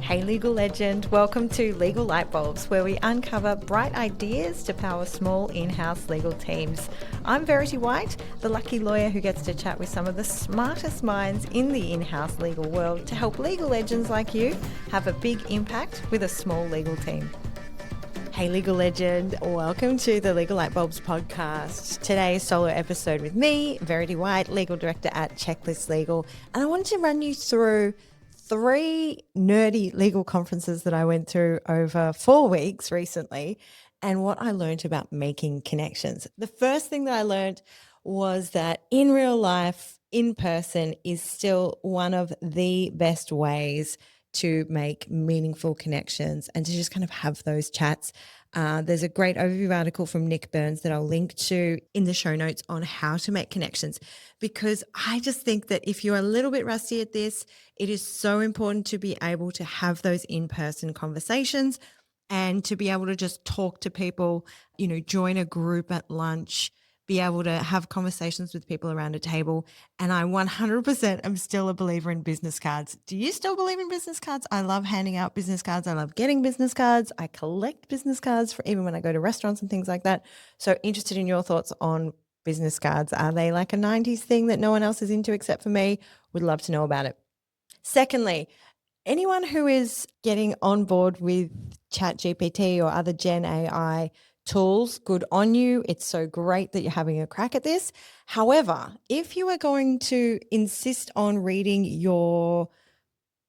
Hey legal legend, welcome to Legal Lightbulbs, where we uncover bright ideas to power small in-house legal teams. I'm Verity White, the lucky lawyer who gets to chat with some of the smartest minds in the in-house legal world to help legal legends like you have a big impact with a small legal team. Hey legal legend, welcome to the Legal Lightbulbs podcast. Today's solo episode with me, Verity White, legal director at Checklist Legal, and I wanted to run you through 3 nerdy legal conferences that I went through over 4 weeks recently and what I learned about making connections. The first thing that I learned was that in real life, in person is still one of the best ways to make meaningful connections and to just kind of have those chats. There's a great overview article from Nick Burns that I'll link to in the show notes on how to make connections, because I just think that if you're a little bit rusty at this, it is so important to be able to have those in-person conversations and to be able to just talk to people, join a group at lunch, be able to have conversations with people around a table. And I 100% am still a believer in business cards. Do you still believe in business cards? I love handing out business cards. I love getting business cards. I collect business cards for even when I go to restaurants and things like that. So interested in your thoughts on business cards. Are they like a 90s thing that no one else is into except for me? Would love to know about it. Secondly, anyone who is getting on board with ChatGPT or other Gen AI tools, good on you. It's so great that you're having a crack at this. However, if you are going to insist on reading your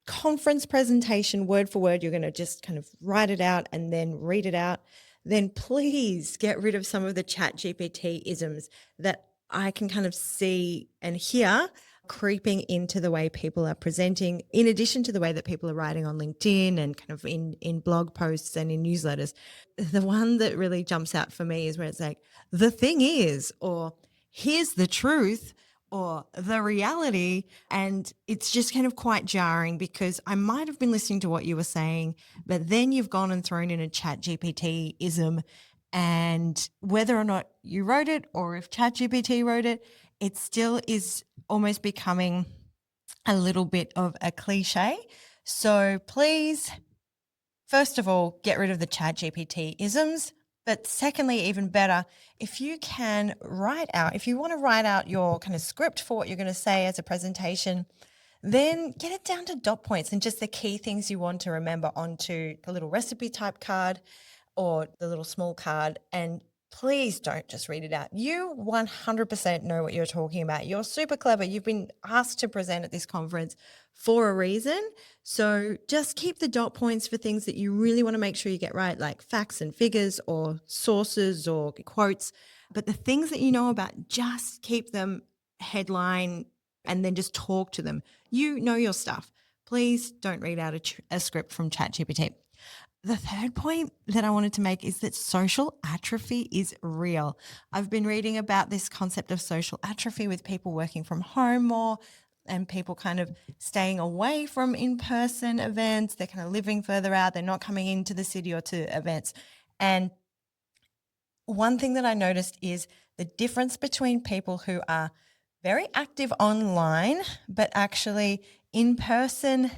conference presentation word for word, you're going to just kind of write it out and then read it out, then please get rid of some of the ChatGPT isms that I can kind of see and hear creeping into the way people are presenting, in addition to the way that people are writing on LinkedIn and kind of in blog posts and in newsletters. The one that really jumps out for me is where it's like, the thing is, or here's the truth, or the reality. And it's just kind of quite jarring because I might have been listening to what you were saying, but then you've gone and thrown in a ChatGPT ism. And whether or not you wrote it or if ChatGPT wrote it, it still is almost becoming a little bit of a cliche. So please, first of all, get rid of the ChatGPT isms. But secondly, even better, if you can if you want to write out your kind of script for what you're going to say as a presentation, then get it down to dot points and just the key things you want to remember onto a little recipe type card or the little small card. And please don't just read it out. You 100% know what you're talking about. You're super clever. You've been asked to present at this conference for a reason. So just keep the dot points for things that you really want to make sure you get right, like facts and figures or sources or quotes. But the things that you know about, just keep them headline and then just talk to them. You know your stuff. Please don't read out a script from ChatGPT. The third point that I wanted to make is that social atrophy is real. I've been reading about this concept of social atrophy with people working from home more and people kind of staying away from in-person events. They're kind of living further out. They're not coming into the city or to events. And one thing that I noticed is the difference between people who are very active online, but actually in person,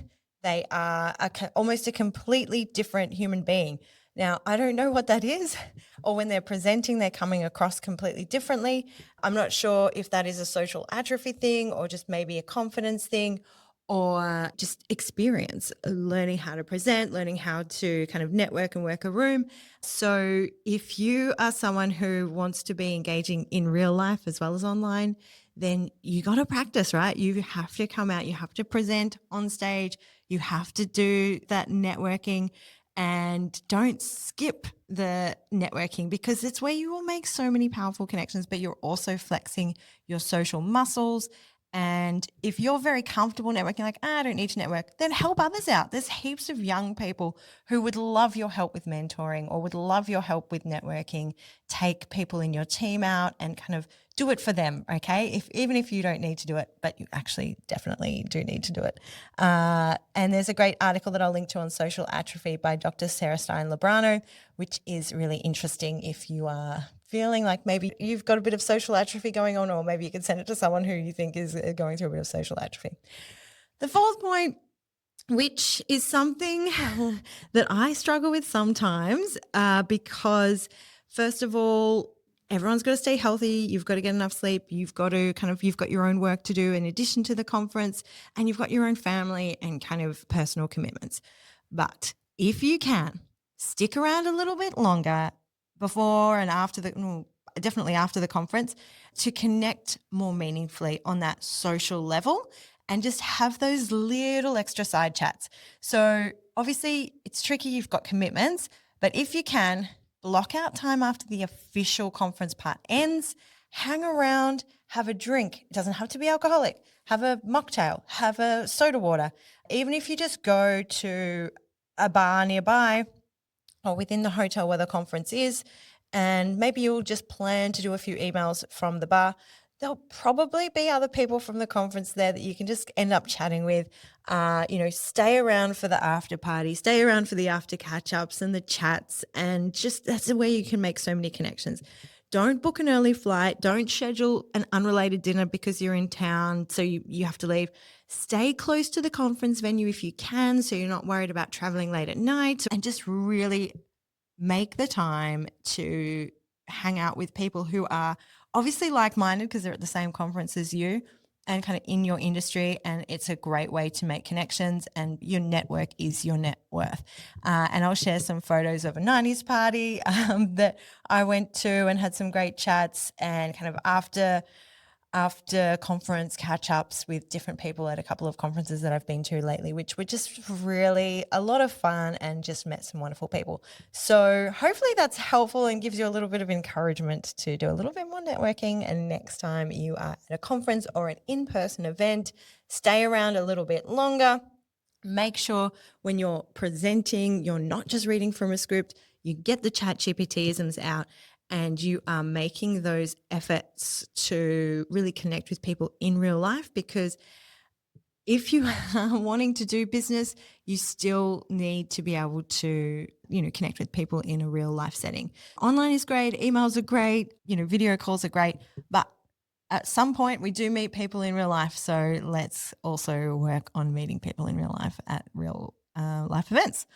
they are almost a completely different human being. Now, I don't know what that is, or when they're presenting, they're coming across completely differently. I'm not sure if that is a social atrophy thing or just maybe a confidence thing or just experience, learning how to present, learning how to kind of network and work a room. So if you are someone who wants to be engaging in real life as well as online, then you got to practice, right? You have to come out, you have to present on stage, you have to do that networking, and don't skip the networking because it's where you will make so many powerful connections, but you're also flexing your social muscles. And if you're very comfortable networking, like, I don't need to network, then help others out. There's heaps of young people who would love your help with mentoring or would love your help with networking. Take people in your team out and kind of do it for them, okay? Even if you don't need to do it, but you actually definitely do need to do it. And there's a great article that I'll link to on social atrophy by Dr. Sarah Stein-Lebrano, which is really interesting if you are feeling like maybe you've got a bit of social atrophy going on, or maybe you can send it to someone who you think is going through a bit of social atrophy. The fourth point which is something that I struggle with sometimes because, first of all, everyone's got to stay healthy. You've got to get enough sleep. You've got your own work to do in addition to the conference, and you've got your own family and kind of personal commitments. But if you can stick around a little bit longer before and after definitely after the conference, to connect more meaningfully on that social level and just have those little extra side chats. So obviously it's tricky, you've got commitments, but if you can, block out time after the official conference part ends, hang around, have a drink. It doesn't have to be alcoholic. Have a mocktail, have a soda water. Even if you just go to a bar nearby or within the hotel where the conference is, and maybe you'll just plan to do a few emails from the bar. There'll probably be other people from the conference there that you can just end up chatting with. Stay around for the after party, stay around for the after catch-ups and the chats, and just that's the way you can make so many connections. Don't book an early flight. Don't schedule an unrelated dinner because you're in town, so you have to leave. Stay close to the conference venue if you can, so you're not worried about traveling late at night, and just really make the time to hang out with people who are obviously like-minded because they're at the same conference as you and kind of in your industry. And it's a great way to make connections, and your network is your net worth. And I'll share some photos of a 90s party that I went to and had some great chats, and kind of after conference catch-ups with different people at a couple of conferences that I've been to lately, which were just really a lot of fun, and just met some wonderful people. So hopefully that's helpful and gives you a little bit of encouragement to do a little bit more networking. And next time you are at a conference or an in-person event, stay around a little bit longer. Make sure when you're presenting, you're not just reading from a script, you get the ChatGPTisms out, and you are making those efforts to really connect with people in real life. Because if you are wanting to do business, you still need to be able to, connect with people in a real life setting. Online is great, emails are great, video calls are great, but at some point we do meet people in real life. So let's also work on meeting people in real life at real life events.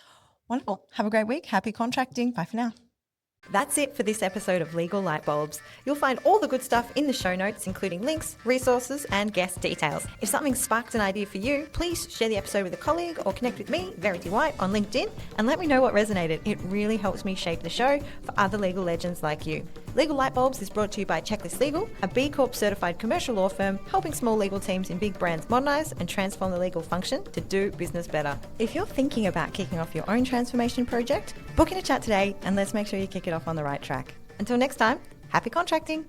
Wonderful. Have a great week. Happy contracting. Bye for now. That's it for this episode of Legal Lightbulbs. You'll find all the good stuff in the show notes, including links, resources, and guest details. If something sparked an idea for you, please share the episode with a colleague or connect with me, Verity White, on LinkedIn, and let me know what resonated. It really helps me shape the show for other legal legends like you. Legal Lightbulbs is brought to you by Checklist Legal, a B Corp certified commercial law firm helping small legal teams in big brands modernise and transform the legal function to do business better. If you're thinking about kicking off your own transformation project, book in a chat today, and let's make sure you kick it off on the right track. Until next time, happy contracting.